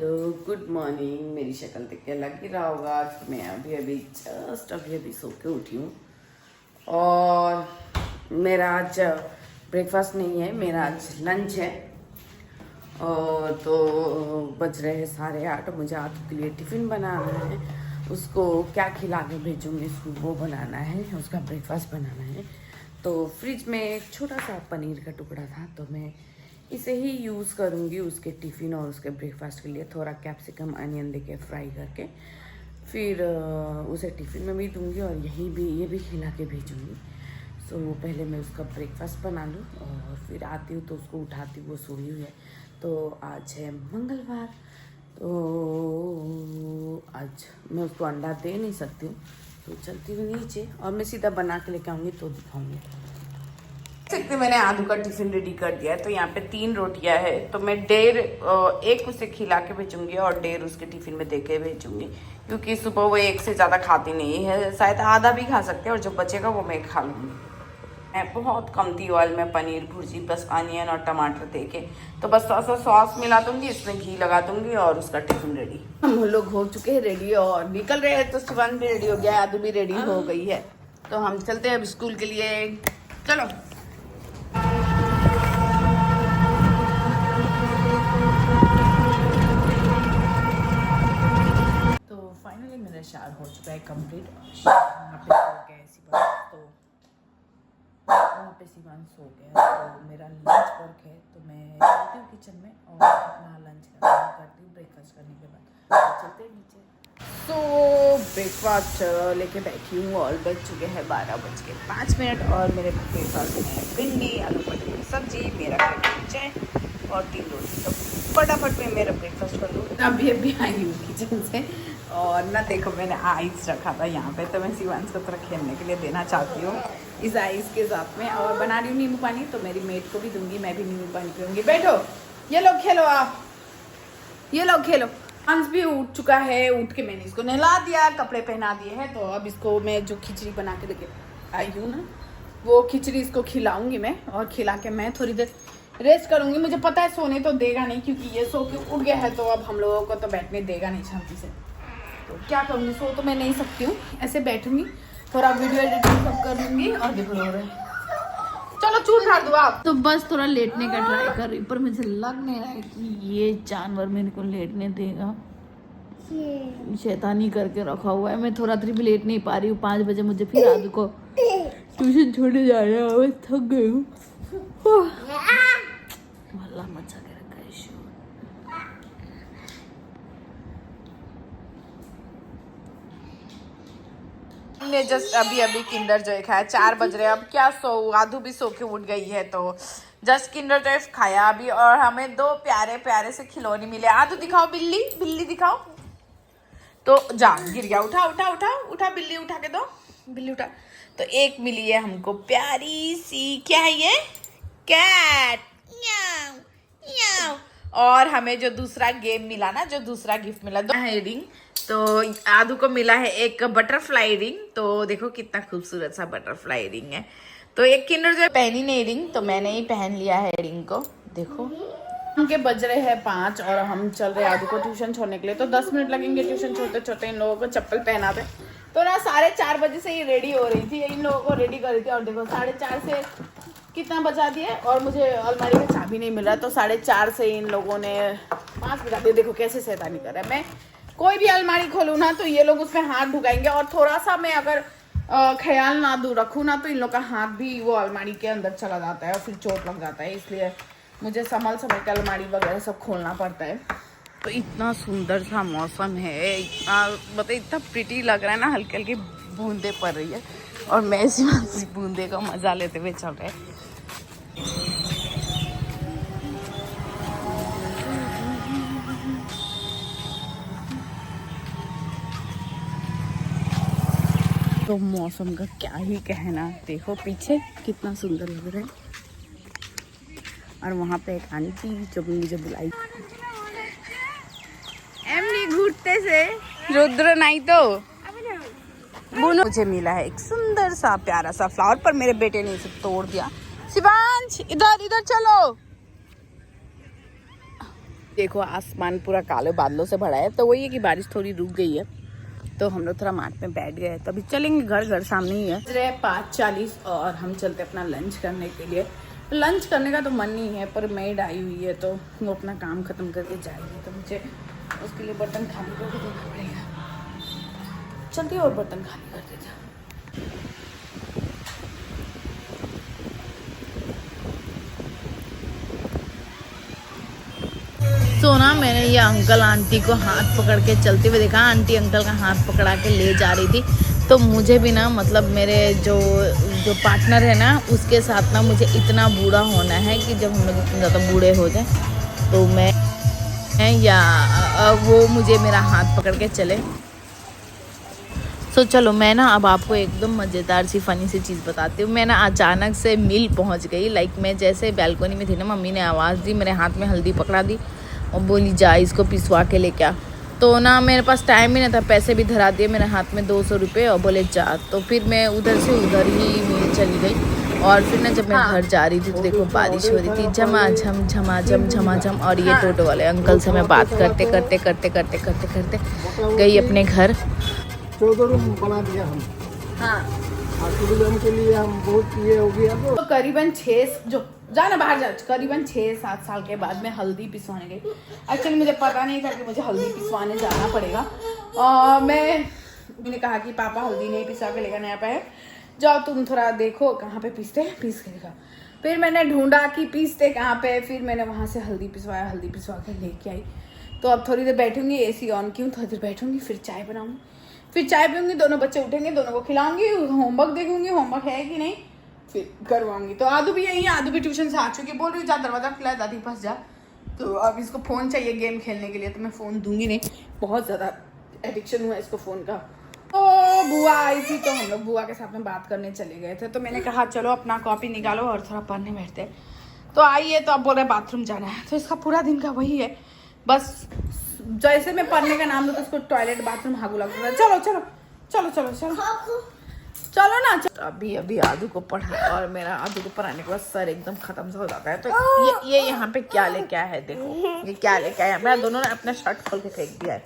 तो good morning. मेरी शक्ल देख के लग ही रहा होगा कि मैं अभी अभी सो के उठी हूँ। और मेरा आज ब्रेकफास्ट नहीं है, मेरा आज लंच है। और तो बज रहे हैं 8:30। मुझे आदू के लिए टिफ़िन बनाना है, उसको क्या खिला के भेजूँगी उसको वो बनाना है, उसका ब्रेकफास्ट बनाना है। तो फ्रिज में एक छोटा सा पनीर का टुकड़ा था, तो मैं इसे ही यूज़ करूँगी उसके टिफ़िन और उसके ब्रेकफास्ट के लिए। थोड़ा कैप्सिकम अनियन देके फ्राई करके फिर उसे टिफ़िन में भी दूँगी और ये भी खिला के भेजूँगी। सो पहले मैं उसका ब्रेकफास्ट बना लूँ और फिर आती हूँ तो उसको उठाती हूँ, वो सोई हुई है। तो आज है मंगलवार, तो आज मैं उसको अंडा दे नहीं सकती हूँ, तो चलती हूँ नीचे और मैं सीधा बना के लेके आऊँगी तो दिखाऊँगी। सकते मैंने आदू का टिफिन रेडी कर दिया है। तो यहाँ पे 3 रोटियां है, तो मैं एक उसे खिला के भेजूंगी और 1.5 उसके टिफिन में दे के भेजूंगी, क्योंकि सुबह वो एक से ज़्यादा खाती नहीं है। शायद आधा भी खा सकते हैं और जो बचेगा वो मैं खा लूँगी। मैं बहुत कमती ऑयल में पनीर भुर्जी बस अनियन और टमाटर दे के, तो बस थोड़ा सा सॉस मिला दूंगी, इसमें घी लगा दूंगी और उसका टिफिन रेडी। हम लोग हो चुके हैं रेडी और निकल रहे हैं। तो शिवान भी रेडी हो गया है, आदू भी रेडी हो गई है, तो हम चलते हैं अब स्कूल के लिए। चलो। तो फाइनली मेरा शार हो चुका है कंप्लीट। वहाँ पे सो गया है शिवान, तो वहाँ पे शिवान सो गया। तो मेरा लंच वर्क है, तो मैं जाती हूँ किचन में और अपना लंच करती हूँ ब्रेकफास्ट करने के बाद। तो चलते हैं नीचे। तो ब्रेकफास्ट लेके बैठी हूँ और बज चुके हैं 12:05 और मेरे ब्रेकफास्ट में भिंडी आलू पनीर की सब्जी, मेरा चाय और 3 रोटी। तो फटाफट में मेरा ब्रेकफास्ट कर लूँ। अभी आई हूँ किचन से और ना देखो मैंने आइस रखा था यहाँ पे, तो मैं शिवांश को थोड़ा खेलने के लिए देना चाहती हूँ इस आइस के साथ में। और बना रही हूँ नींबू पानी, तो मेरी मेट को भी दूंगी, मैं भी नींबू पानी पीऊँगी। बैठो, ये लोग खेलो, आप ये लोग खेलो। हंस भी उठ चुका है, उठ के मैंने इसको नहला दिया, कपड़े पहना दिए हैं। तो अब इसको मैं जो खिचड़ी बना के लेके आई हूँ ना, वो खिचड़ी इसको खिलाऊंगी मैं, और खिला के मैं थोड़ी देर रेस्ट करूंगी। मुझे पता है सोने तो देगा नहीं, क्योंकि ये सो के उठ गया है, तो अब हम लोगों को तो बैठने देगा नहीं शांति से। तो क्या करूँगी, सो तो मैं नहीं सकती हूँ, ऐसे बैठूंगी, थोड़ा वीडियो एडिटिंग सब कर लूँगी और देखो हो रहा है। चलो चूल खा दो आप। तो बस थोड़ा लेटने का ट्राई कर रही, पर मुझे लग नहीं रहा है कि ये जानवर मेरे को लेटने देगा। शैतानी करके रखा हुआ है। मैं थोड़ा देर भी लेट नहीं पा रही हूँ। 5 बजे मुझे फिर आदू को ट्यूशन छोड़ने जा रहा है, मैं थक गई हूँ। अल्लाह मचा के रखा है। हमने जस्ट अभी किंडर जॉय खाया। 4 बज रहे, अब क्या सो, आदू भी सो के उठ गई है, तो जस्ट किंडर जॉय खाया अभी। और हमें 2 प्यारे प्यारे से खिलौने मिले। आदू दिखाओ, बिल्ली बिल्ली दिखाओ। तो जा, गिर गया, उठा उठा उठा उठा, बिल्ली उठा के दो, बिल्ली उठा। तो एक मिली है हमको प्यारी सी, क्या है ये, कैट। और हमें जो दूसरा गेम मिला ना, जो दूसरा गिफ्ट मिला, 2 रिंग। तो आदू को मिला है एक बटरफ्लाई रिंग। तो देखो कितना खूबसूरत सा बटरफ्लाई रिंग है। तो एक किंडर जो पहनी नहीं रिंग, तो मैंने ही पहन लिया है रिंग को। देखो उनके बज रहे हैं 5 और हम चल रहे हैं आदू को ट्यूशन छोड़ने के लिए। तो 10 मिनट लगेंगे ट्यूशन छोड़ते छोड़ते। इन लोगों को चप्पल पहनाते, तो ना 4:30 बजे से ही रेडी हो रही थी, इन लोगों को रेडी कर रही थी। और देखो 4:30 से कितना बजा दिए और मुझे अलमारी का चाबी नहीं मिल रहा। तो 4:30 से इन लोगों ने 5 बजा दिए। देखो कैसे शैतानी कर रहा है। मैं कोई भी अलमारी खोलूँ ना, तो ये लोग उसमें हाथ ढुकाएंगे, और थोड़ा सा मैं अगर ख्याल ना रखूँ ना, तो इन लोग का हाथ भी वो अलमारी के अंदर चला जाता है और फिर चोट लग जाता है। इसलिए मुझे संभल के अलमारी वगैरह सब खोलना पड़ता है। तो इतना सुंदर सा मौसम है, इतना मतलब इतना प्रिटी लग रहा है ना, हल्की हल्की बूंदे पड़ रही है और मैं इसी बूंदे का मजा लेते हुए चल रहे हैं। तो मौसम का क्या ही कहना, देखो पीछे कितना सुंदर लग रहा है। और वहाँ पे एक आंटी जो मुझे बुलाई, एमनी घुटते से रुद्र नहीं तो मुझे मिला है एक सुंदर सा प्यारा सा फ्लावर, पर मेरे बेटे ने इसे तोड़ दिया। शिवांश इधर इधर चलो। देखो आसमान पूरा काले बादलों से भरा है, तो वही है कि बारिश थोड़ी रुक गई है, तो हम लोग थोड़ा मार्ट में बैठ गए। तो अभी चलेंगे घर सामने ही है। 5:40 और हम चलते अपना लंच करने के लिए। लंच करने का तो मन नहीं है, पर मेड आई हुई है तो वो अपना काम ख़त्म करके जाएगी, तो मुझे उसके लिए बर्तन खाली करके देना पड़ेगा। चलते और बर्तन खाली कर देते। सोना मैंने ये अंकल आंटी को हाथ पकड़ के चलते हुए देखा। आंटी अंकल का हाथ पकड़ा के ले जा रही थी, तो मुझे भी ना मतलब मेरे जो पार्टनर है ना उसके साथ ना मुझे इतना बूढ़ा होना है कि जब हम लोग इतने ज़्यादा बूढ़े हो जाए तो मैं या वो मुझे मेरा हाथ पकड़ के चले। सो चलो मैं ना अब आपको एकदम मज़ेदार सी फ़नी सी चीज़ बताती हूँ। मैं ना अचानक से मिल पहुँच गई। लाइक मैं जैसे बालकनी में थी ना, मम्मी ने आवाज़ दी, मेरे हाथ में हल्दी पकड़ा दी और बोली जा इसको पिसवा के लेके आ। तो ना मेरे पास टाइम ही नहीं था, पैसे भी धरा दिए मेरे हाथ में 200 रुपये और बोले जा। तो फिर मैं उधर से उधर ही मिल चली गई। और फिर ना जब मैं घर जा रही थी तो देखो बारिश हो रही थी, झमाझम झमाझम झमाझम। और ये टोटो वाले अंकल से मैं बात करते करते करते करते करते करते गई अपने घर। 14 रूम बना दिया हम। हाँ, टूरिज्म के लिए हम बहुत ये हो गया। तो करीबन 6 जो जाना बाहर जा, करीबन 6-7 साल के बाद मैं हल्दी पिसवाने गई। एक्चुअली मुझे पता नहीं था कि मुझे हल्दी पिसवाने जाना पड़ेगा। मैंने कहा कि पापा हल्दी नहीं पिसवा के लेकर नहीं आ पाए, जाओ तुम थोड़ा देखो कहाँ पे पीसते हैं, पीस के दिखा। फिर मैंने ढूंढा कि पीसते कहाँ पे, फिर मैंने वहाँ से हल्दी पिसवाया, हल्दी पिसवा के लेके आई। तो अब थोड़ी देर बैठूंगी, AC ऑन की हूँ, थोड़ी देर बैठूंगी, फिर चाय बनाऊंगी, फिर चाय पीऊंगी, दोनों बच्चे उठेंगे, दोनों को खिलाऊंगी, होमवर्क देखूंगी होमवर्क है कि नहीं, फिर करवाऊंगी। तो आदू भी यही है, आदू भी ट्यूशन से आ चुकी, बोल रही जा दरवाजा खुला है दादी पास जा। तो अब इसको फ़ोन चाहिए गेम खेलने के लिए, तो मैं फ़ोन दूंगी नहीं, बहुत ज़्यादा एडिक्शन हुआ है इसको फ़ोन का। तो बुआ आई थी, तो हम लोग बुआ के साथ में बात करने चले गए थे। तो मैंने कहा चलो अपना कॉपी निकालो और थोड़ा पढ़ने बैठते। तो आई है, तो अब बोल रहे बाथरूम जाना है। तो इसका पूरा दिन का वही है, बस जैसे मैं पढ़ने का नाम लो तो उसको टॉयलेट बाथरूम हागू लगता है। चलो चलो चलो चलो चलो चलो ना चलो। अभी आदू को पढ़ा, और मेरा आदू को पढ़ाने के बाद सर एकदम खत्म सा हो जाता है। तो ये यहाँ पे क्या लेके आया है, देखो ये क्या लेके आया है। मेरा दोनों ने अपना शर्ट खोल के फेंक दिया है।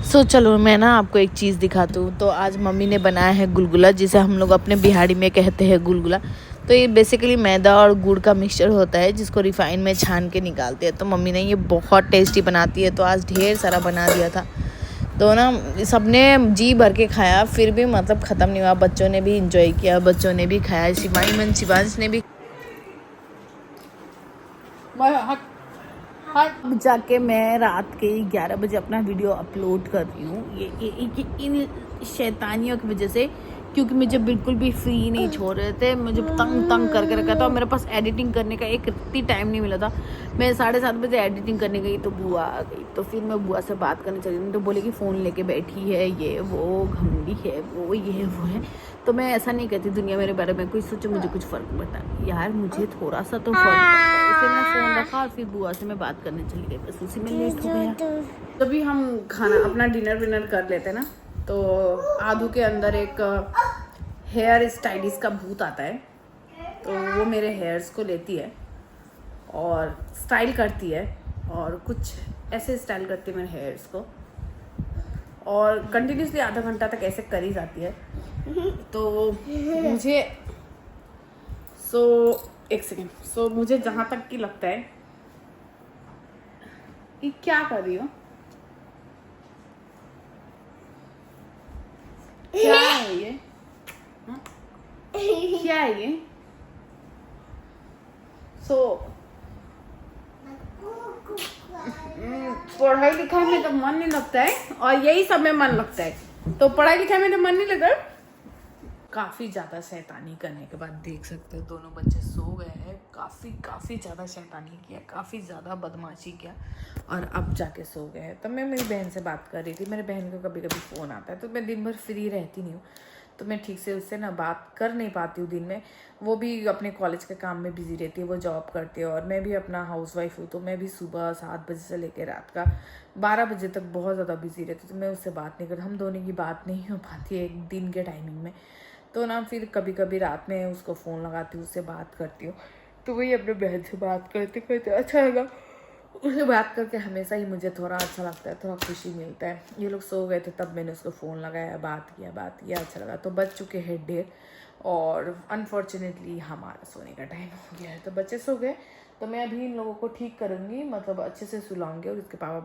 सो चलो मैं ना आपको एक चीज़ दिखाती हूँ। तो आज मम्मी ने बनाया है गुलगुला, जिसे हम लोग अपने बिहारी में कहते हैं गुलगुला। तो ये बेसिकली मैदा और गुड़ का मिक्सचर होता है, जिसको रिफाइन में छान के निकालते हैं। तो मम्मी ने ये बहुत टेस्टी बनाती है, तो आज ढेर सारा बना दिया था। तो ना सबने जी भर के खाया, फिर भी मतलब ख़त्म नहीं हुआ। बच्चों ने भी इंजॉय किया, बच्चों ने भी खाया, शिवांश ने भी। जाके मैं रात के 11 बजे अपना वीडियो अपलोड कर रही हूँ, ये इन शैतानियों की वजह से, क्योंकि मुझे बिल्कुल भी फ्री नहीं छोड़ रहे थे, मुझे तंग करके रखा था। और मेरे पास एडिटिंग करने का एक रत्ती टाइम नहीं मिला था। मैं 7:30 बजे एडिटिंग करने गई तो बुआ आ गई। तो फिर मैं बुआ से बात करने चली गई, तो बोले कि फ़ोन लेके बैठी है, ये वो घमंडी है, वो ये वो है। तो मैं ऐसा नहीं कहती, दुनिया मेरे बारे में कोई सोचे मुझे कुछ फ़र्क पड़ता है यार, मुझे थोड़ा सा तो फ़र्क पड़ता है। इसलिए मैं फ़ोन रखा और फिर बुआ से मैं बात करने चली गई, बस उसी में लेट हो गया। जब भी हम खाना अपना डिनर विनर कर लेते हैं ना, तो आदू के अंदर एक हेयर स्टाइलिस्ट का भूत आता है। तो वो मेरे हेयर्स को लेती है और स्टाइल करती है, और कुछ ऐसे स्टाइल करती है मेरे हेयर्स को, और कंटिन्यूसली आधा घंटा तक ऐसे करी जाती है। तो मुझे एक सेकेंड, मुझे जहाँ तक कि लगता है कि क्या कर रही हो, क्या है ये, क्या है ये? पढ़ाई लिखाई में तो मन नहीं लगता है, और यही सब में मन लगता है। तो पढ़ाई लिखाई में तो मन नहीं लगा। काफ़ी ज़्यादा शैतानी करने के बाद देख सकते हो दोनों बच्चे सो गए हैं। काफ़ी ज़्यादा शैतानी किया, काफ़ी ज़्यादा बदमाशी किया, और अब जाके सो गए हैं। तो मैं मेरी बहन से बात कर रही थी। मेरे बहन को कभी कभी फ़ोन आता है, तो मैं दिन भर फ्री रहती नहीं हूँ, तो मैं ठीक से उससे ना बात कर नहीं पाती हूँ दिन में। वो भी अपने कॉलेज के काम में बिज़ी रहती है, वो जॉब करती है, और मैं भी अपना हाउसवाइफ हूँ। तो मैं भी सुबह 7 बजे से लेकर रात का 12 बजे तक बहुत ज़्यादा बिज़ी रहती हूँ। तो मैं उससे बात नहीं करती, हम दोनों की बात नहीं हो पाती है एक दिन के टाइमिंग में। तो ना फिर कभी कभी रात में उसको फ़ोन लगाती हूँ, उससे बात करती हूँ। तो वही अपने बहन से बात करते करते अच्छा लगा। उससे बात करके हमेशा ही मुझे थोड़ा अच्छा लगता है, थोड़ा खुशी मिलता है। ये लोग सो गए थे तब मैंने उसको फ़ोन लगाया, बात किया, अच्छा लगा। तो बज चुके हैं 1:30 और अनफॉर्चुनेटली हमारा सोने का टाइम हो गया है। तो बच्चे सो गए तो मैं अभी इन लोगों को ठीक करूँगी, मतलब अच्छे से सुलाऊंगी। और इसके पापा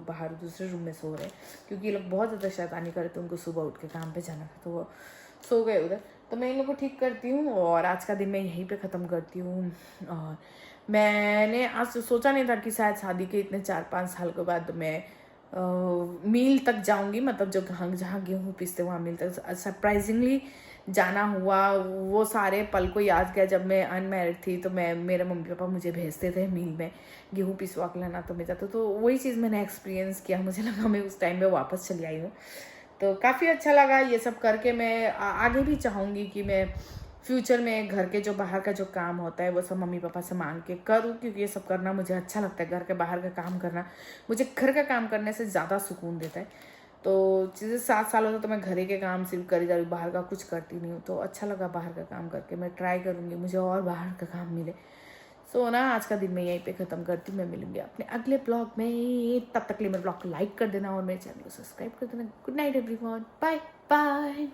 बाहर दूसरे रूम में सो रहे हैं क्योंकि ये लोग बहुत ज़्यादा शैतानी करते, उनको सुबह उठ के काम पे जाना था तो वो सो गए उधर। तो मैं इन लोगों को ठीक करती हूँ और आज का दिन मैं यहीं पे ख़त्म करती हूँ। और मैंने आज सोचा नहीं था कि शायद शादी के इतने 4-5 साल के बाद मैं मील तक जाऊंगी, मतलब जो जहाँ गेहूँ पीसते वहाँ मील तक सरप्राइजिंगली जाना हुआ। वो सारे पल को याद किया जब मैं अनमैरिड थी, तो मेरे मम्मी पापा मुझे भेजते थे मील में गेहूँ पिसवा के लाना, तो मैं जाता। तो वही चीज़ मैंने एक्सपीरियंस किया, मुझे लगा मैं उस टाइम में वापस चली आई हूँ। तो काफ़ी अच्छा लगा ये सब करके। मैं आगे भी चाहूँगी कि मैं फ्यूचर में घर के जो बाहर का जो काम होता है वो सब मम्मी पापा से मांग के करूँ, क्योंकि ये सब करना मुझे अच्छा लगता है। घर के बाहर का काम करना मुझे घर का काम करने से ज़्यादा सुकून देता है। तो चीज़ें 7 सालों से तो मैं घर के काम सिर्फ करी जा रही हूँ, बाहर का कुछ करती नहीं हूँ। तो अच्छा लगा बाहर का काम करके, मैं ट्राई करूँगी मुझे और बाहर का काम मिले। सो ना आज का दिन मैं यहीं पे ख़त्म करती हूँ। मैं मिलूंगी अपने अगले ब्लॉग में, तब तक के लिए मेरे ब्लॉग को लाइक कर देना और मेरे चैनल को सब्सक्राइब कर देना। Good night everyone, bye bye.